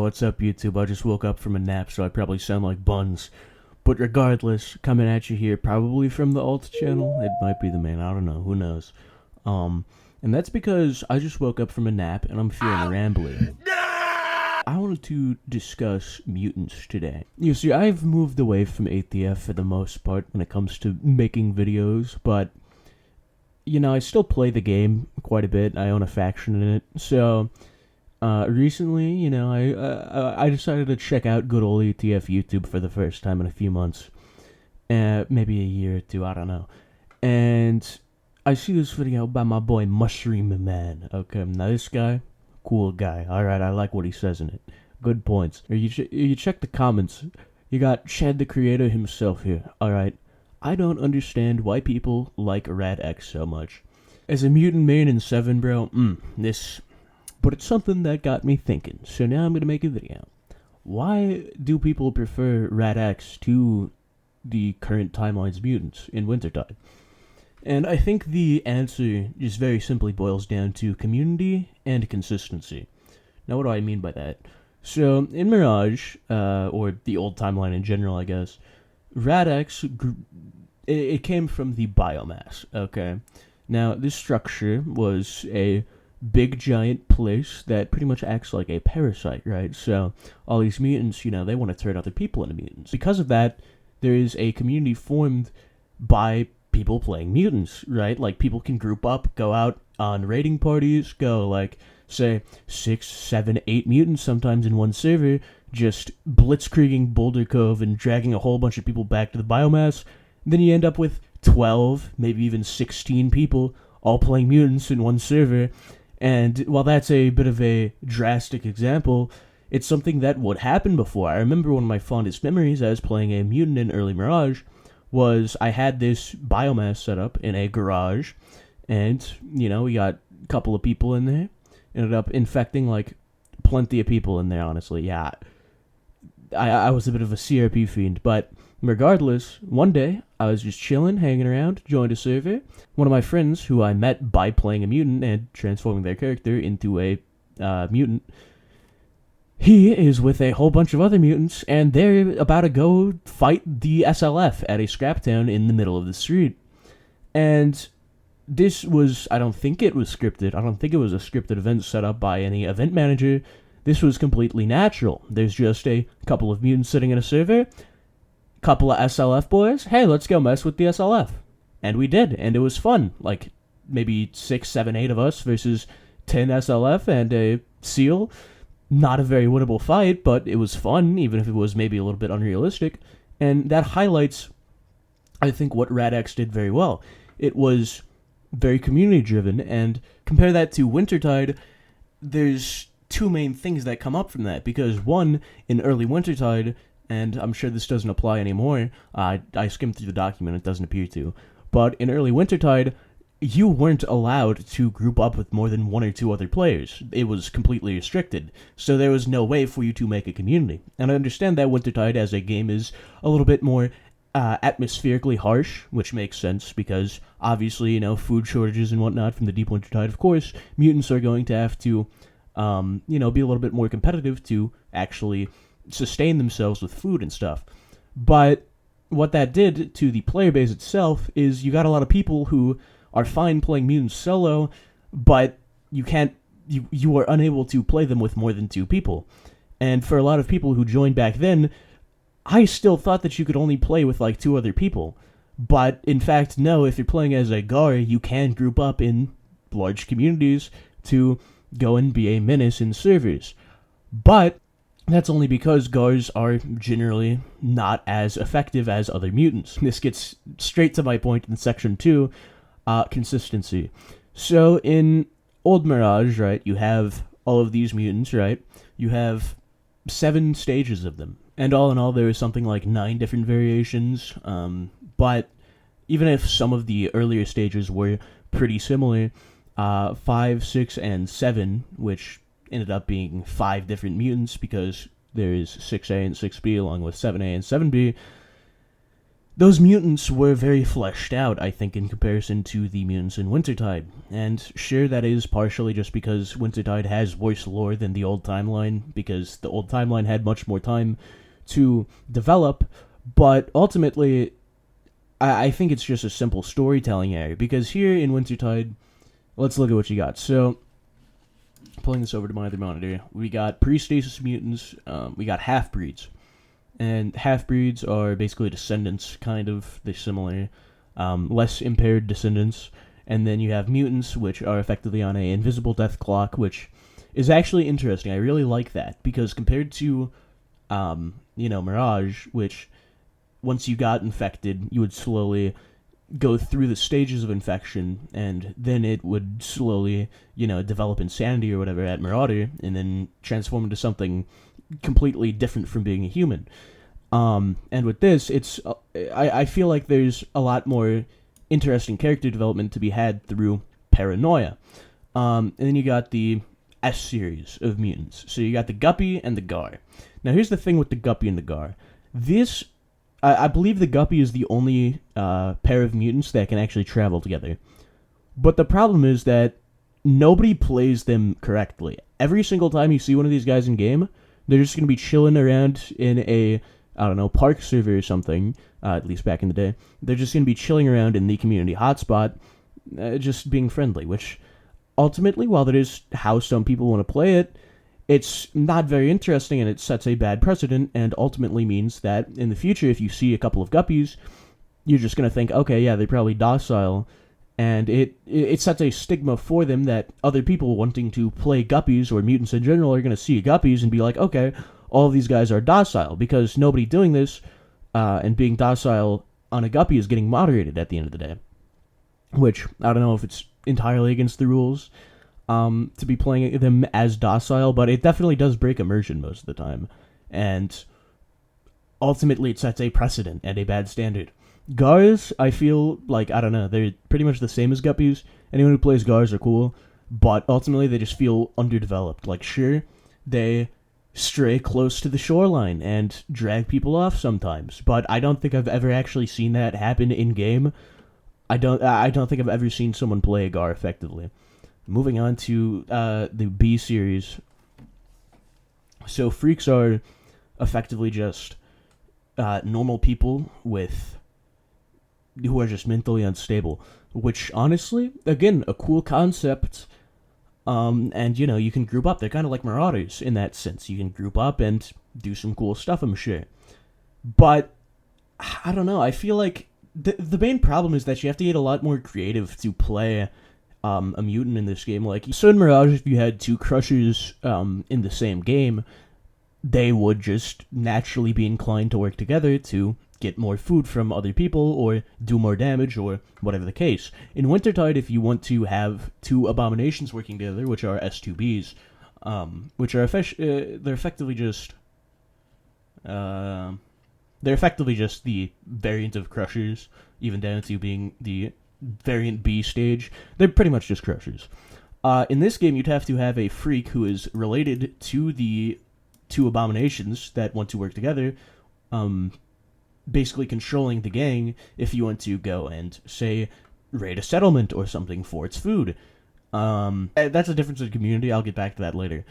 what's up, YouTube? I just woke up from a nap, so I probably sound like buns. But regardless, coming at you here, probably from the alt channel. It might be the main, I don't know, who knows. And that's because I just woke up from a nap and I'm feeling rambly. I wanted to discuss mutants today. You see, I've moved away from ATF for the most part when it comes to making videos, but I still play the game quite a bit. I own a faction in it, so recently, I decided to check out good old ATF YouTube for the first time in a few months, maybe a year or two, I don't know. And I see this video by my boy Mushroom Man. Okay, now this guy, cool guy. All right, I like what he says in it. Good points. You check the comments. You got Chad the Creator himself here. All right. I don't understand why people like Rad X so much. As a mutant main in 7, bro, but it's something that got me thinking, so now I'm gonna make a video. Why do people prefer Rad X to the current timeline's mutants in Wintertide? And I think the answer just very simply boils down to community and consistency. Now, what do I mean by that? So, in Mirage, or the old timeline in general, I guess, Rad X, it came from the Biomass, okay? Now, this structure was a big giant place that pretty much acts like a parasite, right? So, all these mutants, they want to turn other people into mutants. Because of that, there is a community formed by people playing mutants, right? Like, people can group up, go out on raiding parties, go, like, say, 6, 7, 8 mutants sometimes in one server, just blitzkrieging Boulder Cove and dragging a whole bunch of people back to the Biomass. Then you end up with 12, maybe even 16 people all playing mutants in one server. And while that's a bit of a drastic example, it's something that would happen before. I remember one of my fondest memories as playing a mutant in early Mirage was I had this Biomass set up in a garage, and, we got a couple of people in there. Ended up infecting, like, plenty of people in there, honestly. Yeah, I was a bit of a CRP fiend, but regardless, one day, I was just chilling, hanging around, joined a server. One of my friends, who I met by playing a mutant and transforming their character into a mutant, he is with a whole bunch of other mutants, and they're about to go fight the SLF at a scrap town in the middle of the street. And this was, I don't think it was scripted. I don't think it was a scripted event set up by any event manager. This was completely natural. There's just a couple of mutants sitting in a server, couple of SLF boys. Hey, let's go mess with the SLF. And we did, and it was fun. Like, maybe 6, 7, 8 of us versus 10 SLF and a SEAL. Not a very winnable fight, but it was fun, even if it was maybe a little bit unrealistic. And that highlights, I think, what Rad X did very well. It was very community-driven, and compare that to Wintertide, there's two main things that come up from that. Because one, in early Wintertide, and I'm sure this doesn't apply anymore, I skimmed through the document, it doesn't appear to, but in early Wintertide, you weren't allowed to group up with more than 1 or 2 other players. It was completely restricted, so there was no way for you to make a community. And I understand that Wintertide as a game is a little bit more atmospherically harsh, which makes sense, because obviously, food shortages and whatnot from the Deep Wintertide, of course, mutants are going to have to, be a little bit more competitive to actually sustain themselves with food and stuff. But what that did to the player base itself is you got a lot of people who are fine playing mutants solo, but you are unable to play them with more than 2 people. And for a lot of people who joined back then, I still thought that you could only play with, like, 2 other people. But, in fact, no, if you're playing as a Gar, you can group up in large communities to go and be a menace in servers. But that's only because Gars are generally not as effective as other mutants. This gets straight to my point in Section 2, consistency. So, in Old Mirage, right, you have all of these mutants, right? You have 7 stages of them. And all in all, there is something like 9 different variations, but even if some of the earlier stages were pretty similar, 5, 6, and 7, which ended up being 5 different mutants because there is 6A and 6B along with 7A and 7B, those mutants were very fleshed out, I think, in comparison to the mutants in Wintertide. And sure, that is partially just because Wintertide has worse lore than the old timeline, because the old timeline had much more time to develop, but ultimately, I think it's just a simple storytelling error, because here in Wintertide, let's look at what you got. So, pulling this over to my other monitor, we got pre-stasis mutants, we got half-breeds. And half-breeds are basically descendants, kind of. They're similar. Less impaired descendants. And then you have mutants, which are effectively on a invisible death clock, which is actually interesting. I really like that, because compared to, Mirage, which, once you got infected, you would slowly go through the stages of infection, and then it would slowly, develop insanity or whatever at Marauder, and then transform into something completely different from being a human. And with this, I feel like there's a lot more interesting character development to be had through paranoia. And then you got the S series of mutants. So you got the Guppy and the Gar. Now here's the thing with the Guppy and the Gar. I believe the Guppy is the only pair of mutants that can actually travel together. But the problem is that nobody plays them correctly. Every single time you see one of these guys in game, they're just going to be chilling around in a, park server or something, at least back in the day. They're just going to be chilling around in the community hotspot, just being friendly, which ultimately, while that is how some people want to play it, it's not very interesting, and it sets a bad precedent, and ultimately means that in the future, if you see a couple of guppies, you're just going to think, okay, yeah, they're probably docile, and it sets a stigma for them that other people wanting to play guppies, or mutants in general, are going to see guppies and be like, okay, all of these guys are docile, because nobody doing this and being docile on a guppy is getting moderated at the end of the day. Which, I don't know if it's entirely against the rules to be playing them as docile, but it definitely does break immersion most of the time. And ultimately it sets a precedent and a bad standard. Gars, I feel like, I don't know, they're pretty much the same as guppies. Anyone who plays Gars are cool, but ultimately they just feel underdeveloped. Like, sure, they stray close to the shoreline and drag people off sometimes, but I don't think I've ever actually seen that happen in-game. I don't think I've ever seen someone play a Gar effectively. Moving on to the B series. So freaks are effectively just normal people who are just mentally unstable, which honestly, again, a cool concept. And you can group up. They're kind of like Marauders in that sense. You can group up and do some cool stuff, I'm sure. But I don't know. I feel like the main problem is that you have to get a lot more creative to play a mutant in this game. Like, so in Mirage, if you had two Crushers in the same game, they would just naturally be inclined to work together to get more food from other people or do more damage or whatever the case. In Wintertide, if you want to have two abominations working together, which are S2Bs, which are they're effectively just the variant of Crushers, even down to being the variant B stage. They're pretty much just Crushers. In this game, you'd have to have a freak who is related to the two abominations that want to work together, basically controlling the gang if you want to go and, say, raid a settlement or something for its food. That's a difference in community. I'll get back to that later.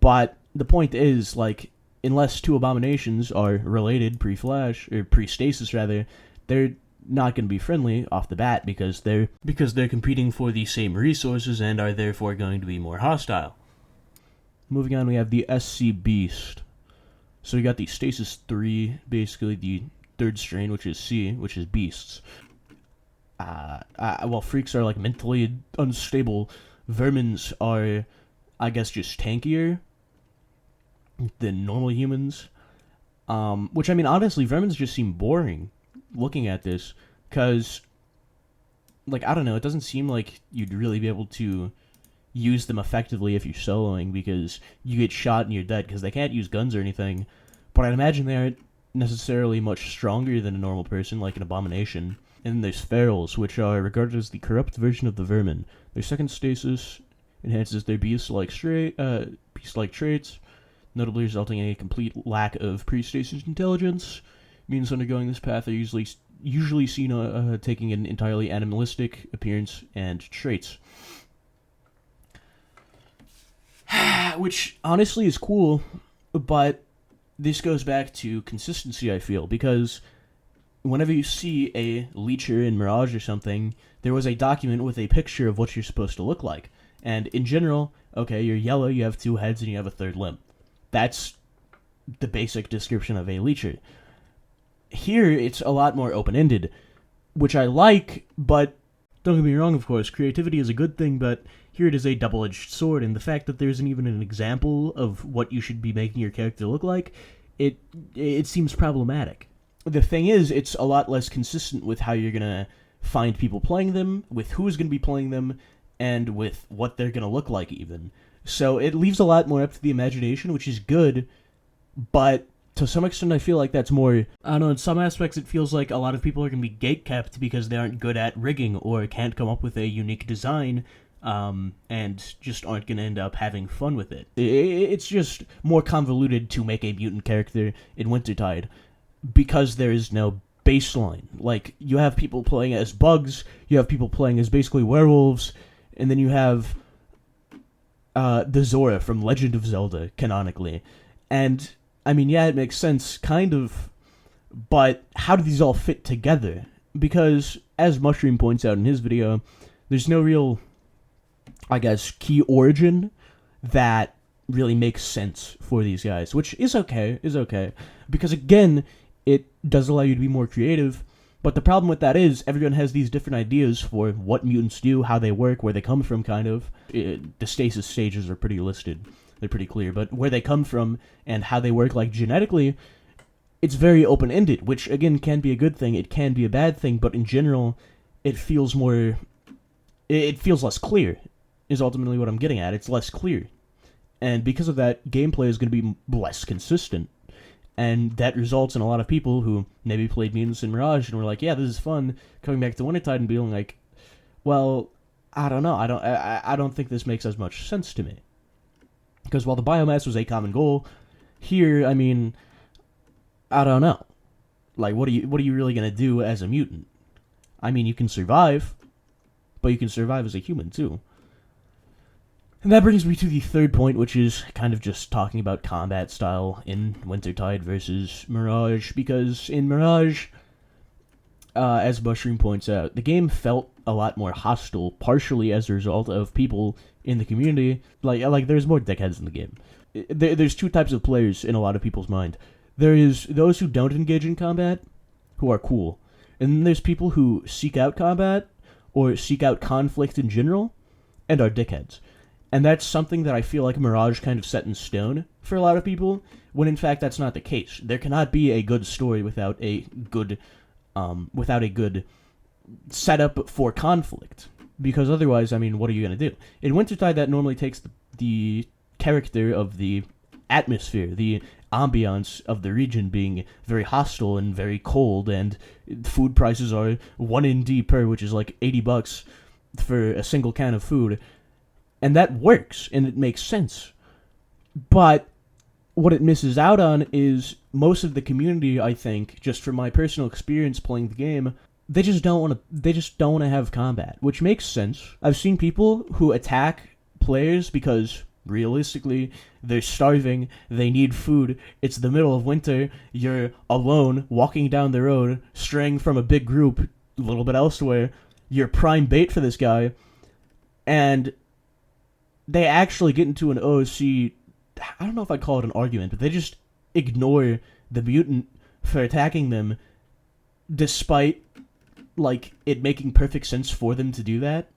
But the point is, like, unless two abominations are related pre-flash, or pre-stasis rather, they're not going to be friendly off the bat because they're competing for the same resources and are therefore going to be more hostile. Moving on, we have the SC Beast. So we got the Stasis 3, basically the third strain, which is C, which is beasts. While freaks are like mentally unstable, vermins are, I guess, just tankier than normal humans. Which, I mean, honestly, vermins just seem boring looking at this, because, like, I don't know, it doesn't seem like you'd really be able to use them effectively if you're soloing, because you get shot and you're dead, because they can't use guns or anything. But I'd imagine they aren't necessarily much stronger than a normal person, like an abomination. And then there's ferals, which are regarded as the corrupt version of the vermin. Their second stasis enhances their beast-like traits, notably resulting in a complete lack of pre-stasis intelligence. Means undergoing this path are usually usually seen taking an entirely animalistic appearance and traits. Which honestly is cool, but this goes back to consistency, I feel, because whenever you see a leecher in Mirage or something, there was a document with a picture of what you're supposed to look like. And in general, okay, you're yellow, you have 2 heads, and you have a 3rd limb. That's the basic description of a leecher. Here, it's a lot more open-ended, which I like, but don't get me wrong, of course, creativity is a good thing, but here it is a double-edged sword, and the fact that there isn't even an example of what you should be making your character look like, it seems problematic. The thing is, it's a lot less consistent with how you're going to find people playing them, with who's going to be playing them, and with what they're going to look like, even. So it leaves a lot more up to the imagination, which is good, but to some extent I feel like that's more... I don't know, in some aspects it feels like a lot of people are going to be gatekept because they aren't good at rigging or can't come up with a unique design, and just aren't going to end up having fun with it. It's just more convoluted to make a mutant character in Wintertide, because there is no baseline. Like, you have people playing as bugs, you have people playing as basically werewolves, and then you have the Zora from Legend of Zelda, canonically. And, I mean, yeah, it makes sense, kind of, but how do these all fit together? Because, as Mushroom points out in his video, there's no real, I guess, key origin that really makes sense for these guys, which is okay, because again, it does allow you to be more creative, but the problem with that is everyone has these different ideas for what mutants do, how they work, where they come from, kind of. The stasis stages are pretty listed, they're pretty clear, but where they come from and how they work, like, genetically, it's very open-ended, which, again, can be a good thing, it can be a bad thing, but in general, it feels less clear, is ultimately what I'm getting at. It's less clear. And because of that, gameplay is going to be less consistent. And that results in a lot of people who maybe played Mutants in Mirage and were like, yeah, this is fun, coming back to Wintertide and being like, well, I don't know, I don't think this makes as much sense to me. Because while the Biomass was a common goal, here, I mean, I don't know. Like, what are you really going to do as a mutant? I mean, you can survive, but you can survive as a human, too. And that brings me to the third point, which is kind of just talking about combat style in Wintertide versus Mirage, because in Mirage, as Mushroom points out, the game felt a lot more hostile, partially as a result of people in the community. Like there's more dickheads in the game. There's 2 types of players in a lot of people's mind. There is those who don't engage in combat, who are cool. And then there's people who seek out combat, or seek out conflict in general, and are dickheads. And that's something that I feel like Mirage kind of set in stone for a lot of people, when in fact that's not the case. There cannot be a good story without a good setup for conflict. Because otherwise, I mean, what are you going to do? In Wintertide, that normally takes the character of the atmosphere, the ambiance of the region being very hostile and very cold, and food prices are 1 ND per, which is like $80 for a single can of food. And that works, and it makes sense. But what it misses out on is most of the community, I think, just from my personal experience playing the game, they just don't want to have combat, which makes sense. I've seen people who attack players because realistically they're starving, they need food, it's the middle of winter, you're alone walking down the road, straying from a big group a little bit elsewhere, you're prime bait for this guy, and they actually get into an OOC, I don't know if I'd call it an argument, but they just ignore the mutant for attacking them, despite, like, it making perfect sense for them to do that.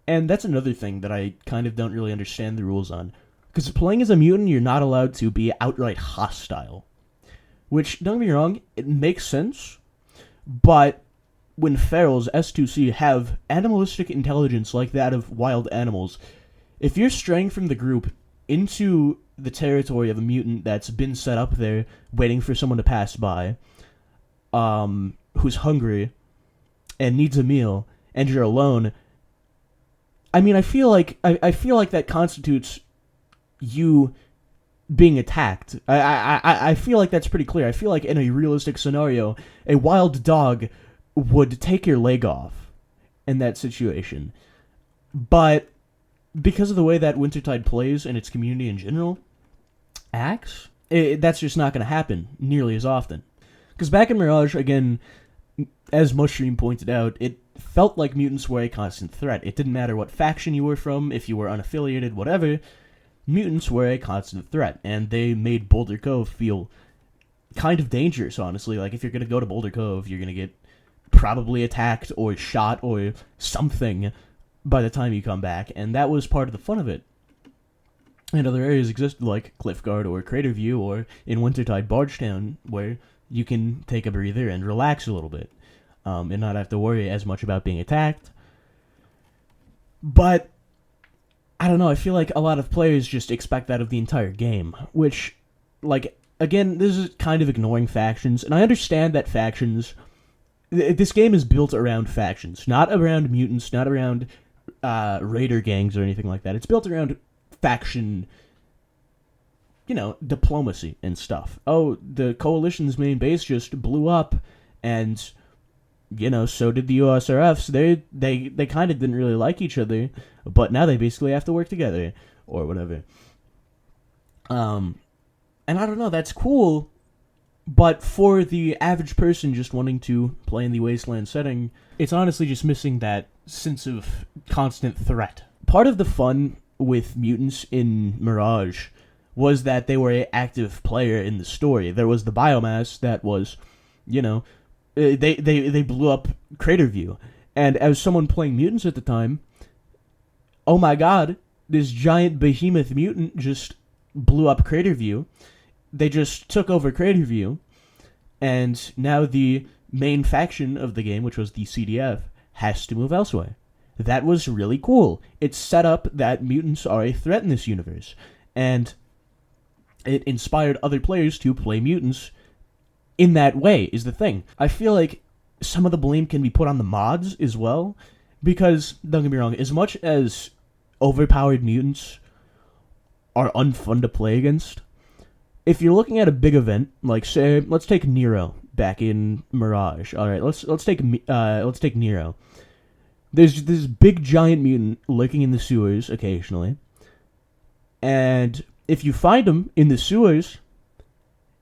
And that's another thing that I kind of don't really understand the rules on. Because playing as a mutant, you're not allowed to be outright hostile. Which, don't get me wrong, it makes sense, but when ferals, S2C, have animalistic intelligence like that of wild animals, if you're straying from the group into the territory of a mutant that's been set up there, waiting for someone to pass by, who's hungry and needs a meal, and you're alone, I mean, I feel like that constitutes you being attacked. I feel like that's pretty clear. I feel like in a realistic scenario, a wild dog would take your leg off in that situation. But because of the way that Wintertide plays and its community in general acts, that's just not going to happen nearly as often. Because back in Mirage, again, as Mushroom pointed out, it felt like mutants were a constant threat. It didn't matter what faction you were from, if you were unaffiliated, whatever, mutants were a constant threat, and they made Boulder Cove feel kind of dangerous, honestly. Like, if you're going to go to Boulder Cove, you're going to get probably attacked or shot or something by the time you come back, and that was part of the fun of it. And other areas existed like Cliffguard or Craterview or in Wintertide Bargetown, where you can take a breather and relax a little bit, and not have to worry as much about being attacked. But I don't know, I feel like a lot of players just expect that of the entire game, which, like, again, this is kind of ignoring factions, and I understand that factions, this game is built around factions, not around mutants, not around raider gangs or anything like that. It's built around faction, diplomacy and stuff. Oh, the Coalition's main base just blew up, and, so did the USRFs. They kind of didn't really like each other, but now they basically have to work together, or whatever. And I don't know, that's cool, but for the average person just wanting to play in the Wasteland setting, it's honestly just missing that sense of constant threat. Part of the fun with mutants in Mirage was that they were an active player in the story. There was the Biomass that was, they blew up Craterview. And as someone playing mutants at the time, oh my god, this giant behemoth mutant just blew up Craterview. They just took over Craterview, and now the main faction of the game, which was the CDF, has to move elsewhere. That was really cool. It set up that mutants are a threat in this universe, and it inspired other players to play mutants in that way, is the thing. I feel like some of the blame can be put on the mods as well, because, don't get me wrong, as much as overpowered mutants are unfun to play against, if you're looking at a big event, like, say, let's take Nero back in Mirage. Alright, let's take Nero. There's this big giant mutant lurking in the sewers occasionally, and if you find him in the sewers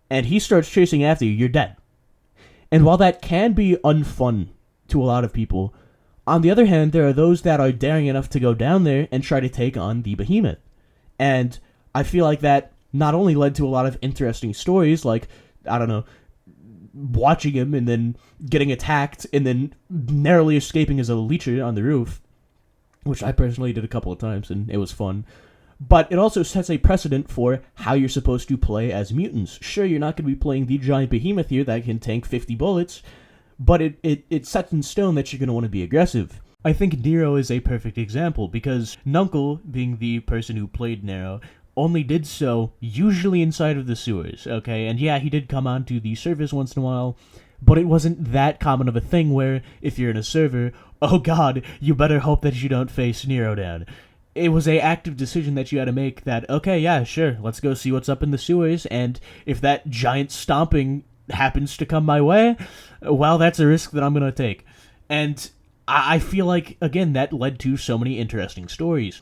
and he starts chasing after you, you're dead. And while that can be unfun to a lot of people, on the other hand, there are those that are daring enough to go down there and try to take on the behemoth. And I feel like that not only led to a lot of interesting stories, like, I don't know, watching him and then getting attacked and then narrowly escaping as a leecher on the roof, which I personally did a couple of times and it was fun. But it also sets a precedent for how you're supposed to play as mutants. Sure, you're not going to be playing the giant behemoth here that can tank 50 bullets, but it sets in stone that you're going to want to be aggressive. I think Nero is a perfect example, because Nuncle, being the person who played Nero, only did so usually inside of the sewers, okay? And yeah, he did come onto the surface once in a while, but it wasn't that common of a thing where, if you're in a server, oh god, you better hope that you don't face Nero down. It was a active decision that you had to make that, okay, yeah, sure, let's go see what's up in the sewers, and if that giant stomping happens to come my way, well, that's a risk that I'm gonna take. And I feel like, again, that led to so many interesting stories.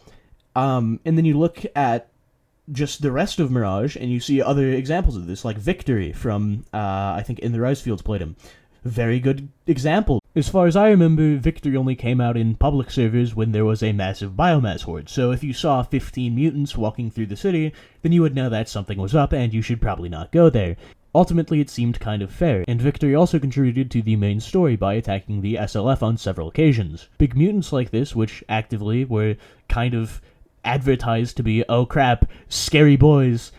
And then you look at just the rest of Mirage, and you see other examples of this, like Victory from, I think In the Ricefields played him. Very good example. As far as I remember, Victory only came out in public servers when there was a massive biomass horde, so if you saw 15 mutants walking through the city, then you would know that something was up and you should probably not go there. Ultimately, it seemed kind of fair, and Victory also contributed to the main story by attacking the SLF on several occasions. Big mutants like this, which actively were kind of advertised to be, oh crap, scary boys,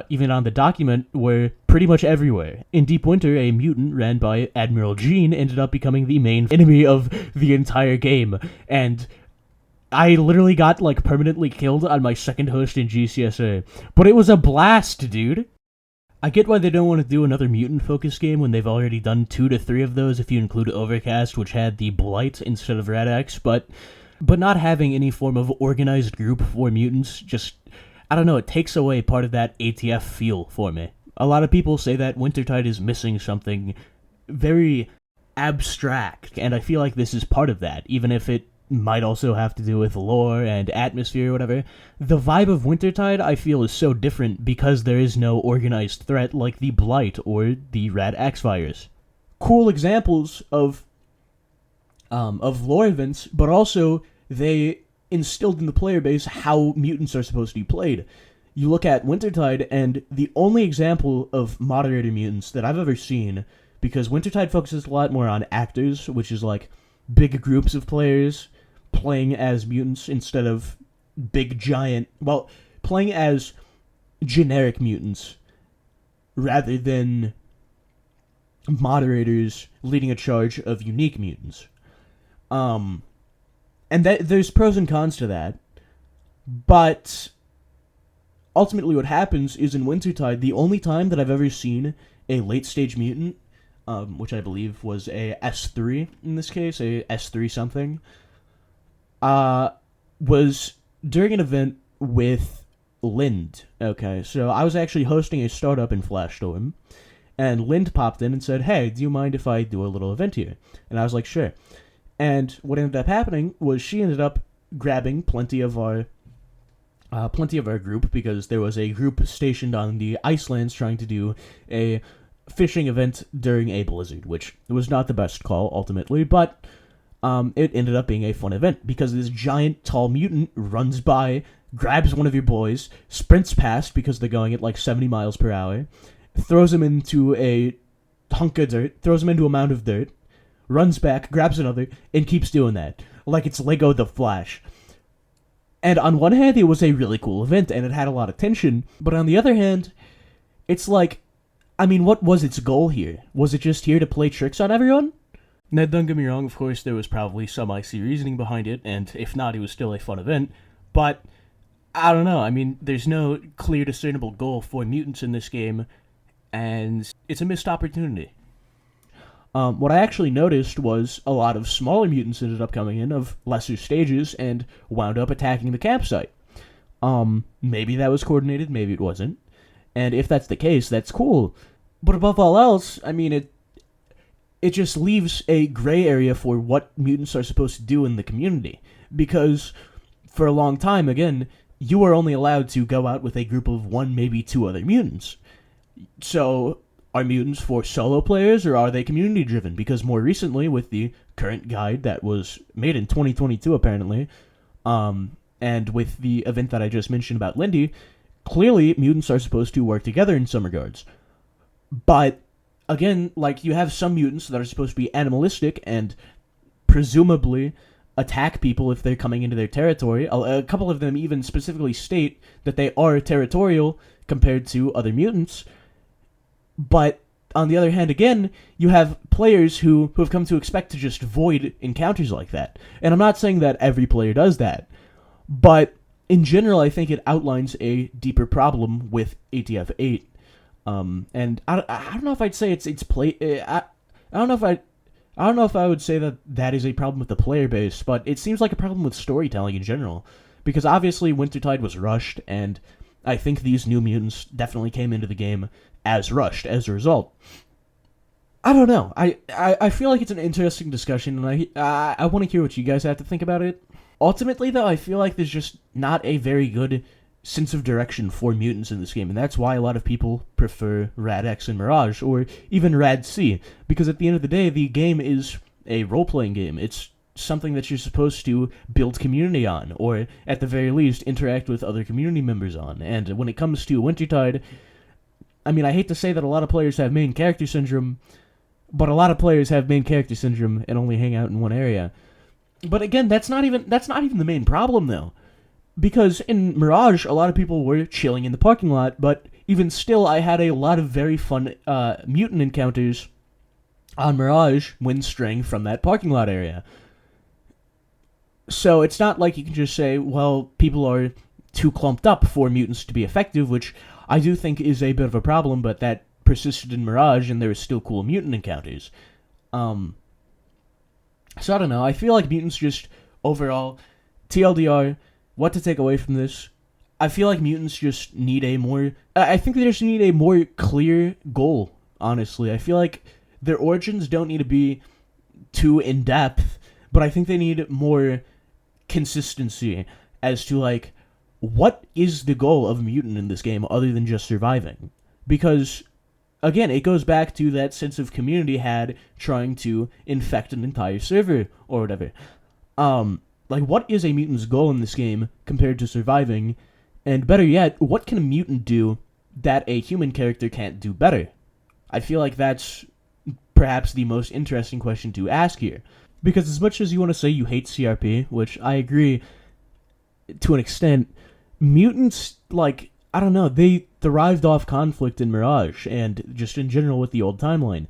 even on the document, were pretty much everywhere. In Deep Winter, a mutant ran by Admiral Jean ended up becoming the main enemy of the entire game, and I literally got, like, permanently killed on my second host in GCSA. But it was a blast, dude! I get why they don't want to do another mutant-focused game when they've already done 2 to 3 of those if you include Overcast, which had the Blight instead of Rad-X, but not having any form of organized group for mutants just, I don't know, it takes away part of that ATF feel for me. A lot of people say that Wintertide is missing something very abstract, and I feel like this is part of that, even if it might also have to do with lore and atmosphere or whatever. The vibe of Wintertide, I feel, is so different because there is no organized threat like the Blight or the Rad Axe Fires. Cool examples of lore events, but also they instilled in the player base how mutants are supposed to be played. You look at Wintertide, and the only example of moderator mutants that I've ever seen, because Wintertide focuses a lot more on actors, which is like big groups of players playing as mutants instead of big giant, well, playing as generic mutants rather than moderators leading a charge of unique mutants. And that there's pros and cons to that, but ultimately what happens is in Wintertide, the only time that I've ever seen a late stage mutant, which I believe was a S3 in this case, a S3 something, was during an event with Lind. Okay, so I was actually hosting a startup in Flashstorm, and Lind popped in and said, "Hey, do you mind if I do a little event here?" And I was like, "Sure." And what ended up happening was she ended up grabbing plenty of our group, because there was a group stationed on the Icelands trying to do a fishing event during a blizzard, which was not the best call ultimately, but it ended up being a fun event because this giant tall mutant runs by, grabs one of your boys, sprints past because they're going at like 70 miles per hour, throws him into a hunk of dirt, throws him into a mound of dirt, runs back, grabs another, and keeps doing that. Like it's Lego the Flash. And on one hand, it was a really cool event, and it had a lot of tension, but on the other hand, it's like, I mean, what was its goal here? Was it just here to play tricks on everyone? Now, don't get me wrong, of course, there was probably some icy reasoning behind it, and if not, it was still a fun event, but I don't know, I mean, there's no clear discernible goal for mutants in this game, and it's a missed opportunity. What I actually noticed was a lot of smaller mutants ended up coming in of lesser stages and wound up attacking the campsite. Maybe that was coordinated, maybe it wasn't. And if that's the case, that's cool. But above all else, I mean, it just leaves a gray area for what mutants are supposed to do in the community. Because for a long time, again, you are only allowed to go out with a group of one, maybe two other mutants. So, are mutants for solo players, or are they community driven? Because more recently, with the current guide that was made in 2022 apparently, and with the event that I just mentioned about Lindy, clearly mutants are supposed to work together in some regards. But again, like, you have some mutants that are supposed to be animalistic and presumably attack people if they're coming into their territory. A couple of them even specifically state that they are territorial compared to other mutants. But on the other hand, again, you have players who have come to expect to just void encounters like that. And I'm not saying that every player does that, but in general, I think it outlines a deeper problem with ATF 8. And I don't know if I'd say it's play. I don't know if I would say that is a problem with the player base, but it seems like a problem with storytelling in general. Because obviously Wintertide was rushed, and I think these new mutants definitely came into the game as rushed as a result. I don't know. I feel like it's an interesting discussion, and I want to hear what you guys have to think about it. Ultimately, though, I feel like there's just not a very good sense of direction for mutants in this game, and that's why a lot of people prefer Rad X and Mirage, or even Rad C, because at the end of the day, the game is a role-playing game. It's something that you're supposed to build community on, or at the very least, interact with other community members on. And when it comes to Wintertide, I mean, I hate to say that a lot of players have main character syndrome, but a lot of players have main character syndrome and only hang out in one area. But again, that's not even the main problem, though. Because in Mirage, a lot of people were chilling in the parking lot, but even still, I had a lot of very fun mutant encounters on Mirage when straying from that parking lot area. So it's not like you can just say, well, people are too clumped up for mutants to be effective, which I do think is a bit of a problem, but that persisted in Mirage, and there is still cool mutant encounters. So I don't know, I feel like mutants just, overall, TLDR, what to take away from this, I feel like mutants just need a more. I think they just need a more clear goal. Honestly, I feel like their origins don't need to be too in depth, but I think they need more consistency as to like what is the goal of a mutant in this game other than just surviving. Because again, it goes back to that sense of community had trying to infect an entire server or whatever. Like, what is a mutant's goal in this game compared to surviving? And better yet, what can a mutant do that a human character can't do better? I feel like that's perhaps the most interesting question to ask here. Because as much as you want to say you hate CRP, which I agree to an extent, mutants, like, I don't know, they thrived off conflict in Mirage, and just in general with the old timeline.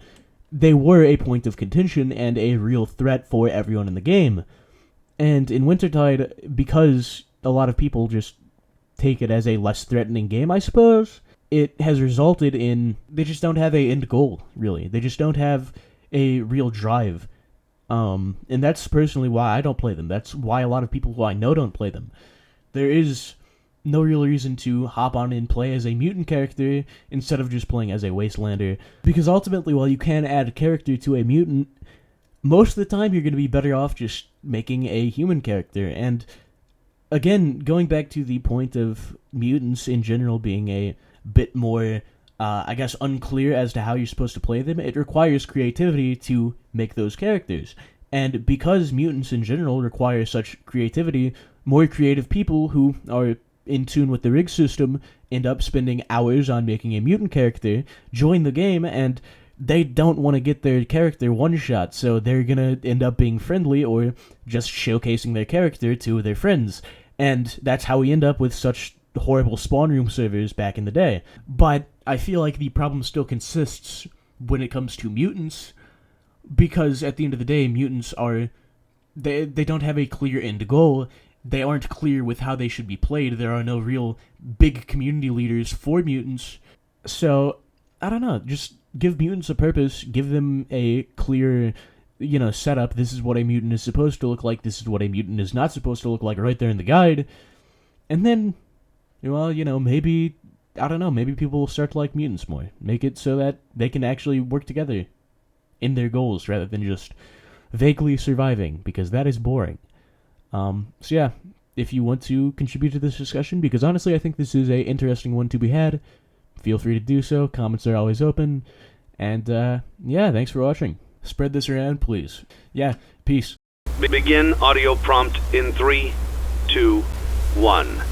They were a point of contention and a real threat for everyone in the game. And in Wintertide, because a lot of people just take it as a less threatening game, I suppose, it has resulted in they just don't have a end goal, really. They just don't have a real drive. And that's personally why I don't play them. That's why a lot of people who I know don't play them. There is no real reason to hop on and play as a mutant character instead of just playing as a Wastelander. Because ultimately, while you can add a character to a mutant, most of the time you're going to be better off just making a human character. And again, going back to the point of mutants in general being a bit more, I guess, unclear as to how you're supposed to play them, it requires creativity to make those characters. And because mutants in general require such creativity, more creative people who are in tune with the rig system end up spending hours on making a mutant character, join the game, and they don't want to get their character one-shot, so they're gonna end up being friendly or just showcasing their character to their friends. And that's how we end up with such horrible spawn room servers back in the day. But I feel like the problem still consists when it comes to mutants, because at the end of the day, mutants are... They don't have a clear end goal. They aren't clear with how they should be played. There are no real big community leaders for mutants. So, I don't know, just give mutants a purpose, give them a clear, setup. This is what a mutant is supposed to look like, this is what a mutant is not supposed to look like right there in the guide. And then, well, maybe, I don't know, maybe people will start to like mutants more. Make it so that they can actually work together in their goals rather than just vaguely surviving, because that is boring. So yeah, if you want to contribute to this discussion, because honestly I think this is a interesting one to be had, feel free to do so. Comments are always open. And yeah, thanks for watching. Spread this around, please. Yeah, peace. Begin audio prompt in 3, 2, 1.